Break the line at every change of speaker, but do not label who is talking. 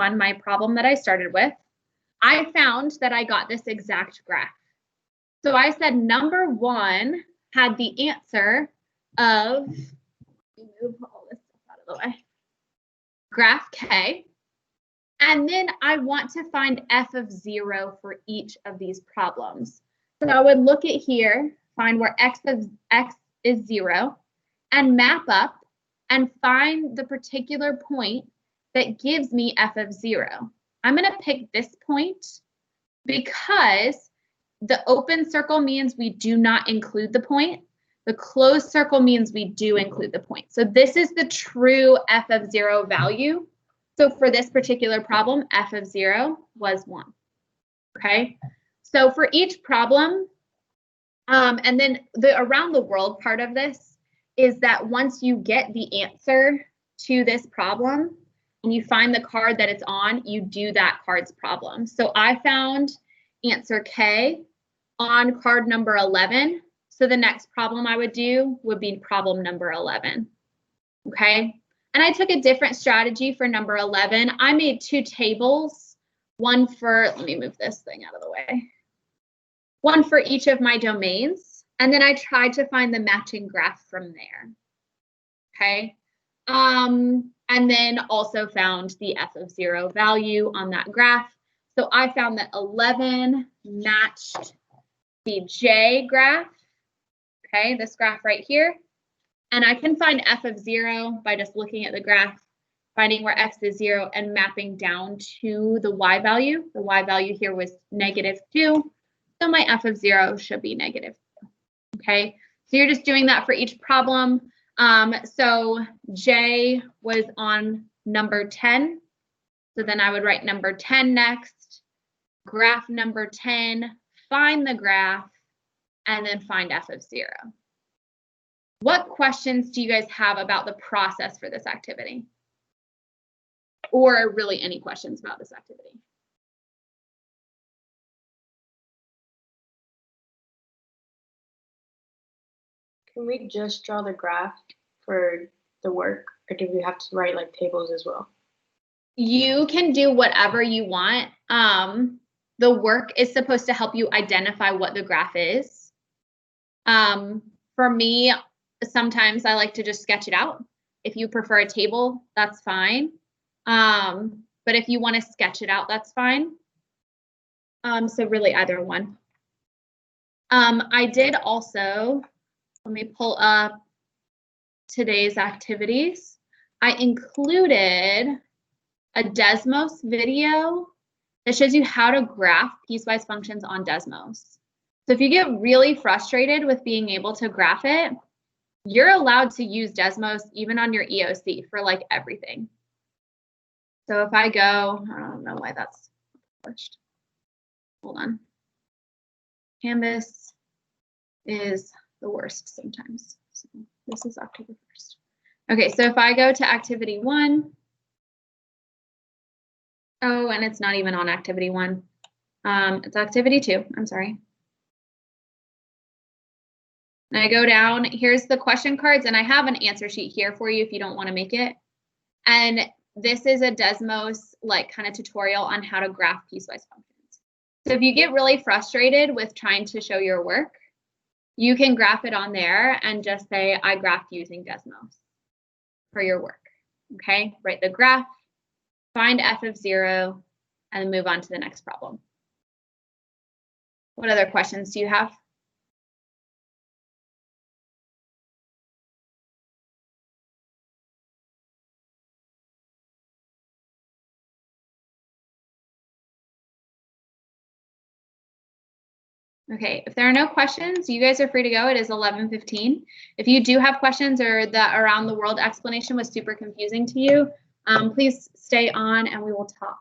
on my problem that I started with, I found that I got this exact graph. So I said number 1 had the answer of, move all this stuff out of the way, graph K. And then I want to find f of 0 for each of these problems. So I would look at here, find where x is 0, and map up and find the particular point that gives me f of 0. I'm going to pick this point because the open circle means we do not include the point. The closed circle means we do include the point. So this is the true f of 0 value. So for this particular problem, f of 0 was 1. Okay, so for each problem, and then the around the world part of this is that once you get the answer to this problem and you find the card that it's on, you do that card's problem. So I found answer K on card number 11. So the next problem I would do would be problem number 11. Okay. And I took a different strategy for number 11. I made 2 tables, one for, let me move this thing out of the way, one for each of my domains. And then I tried to find the matching graph from there. Okay. And then also found the f of 0 value on that graph. So I found that 11 matched the J graph. Okay, this graph right here. And I can find f of 0 by just looking at the graph, finding where x is 0 and mapping down to the y value. The y value here was -2. So my f of 0 should be -2. Okay, so you're just doing that for each problem. So J was on number 10. So then I would write number 10 next, graph number 10, find the graph, and then find f of 0. What questions do you guys have about the process for this activity? Or really any questions about this activity?
Can we just draw the graph for the work, or do we have to write like tables as well?
You can do whatever you want. The work is supposed to help you identify what the graph is. For me, sometimes I like to just sketch it out. If you prefer a table, that's fine. But if you want to sketch it out, that's fine. So really either one. I did also, let me pull up today's activities. I included a Desmos video that shows you how to graph piecewise functions on Desmos. So if you get really frustrated with being able to graph it, you're allowed to use Desmos even on your EOC for like everything. So if I go, I don't know why that's published. Hold on. Canvas is the worst sometimes. So this is October 1st. Okay, so if I go to activity 1, oh, and it's not even on activity 1. It's activity 2, I'm sorry. And I go down, here's the question cards, and I have an answer sheet here for you if you don't want to make it. And this is a Desmos like kind of tutorial on how to graph piecewise functions. So if you get really frustrated with trying to show your work, you can graph it on there and just say, I graphed using Desmos for your work. Okay, write the graph, find f of 0, and then move on to the next problem. What other questions do you have? Okay, if there are no questions, you guys are free to go. It is 11:15. If you do have questions or the around the world explanation was super confusing to you, please stay on and we will talk.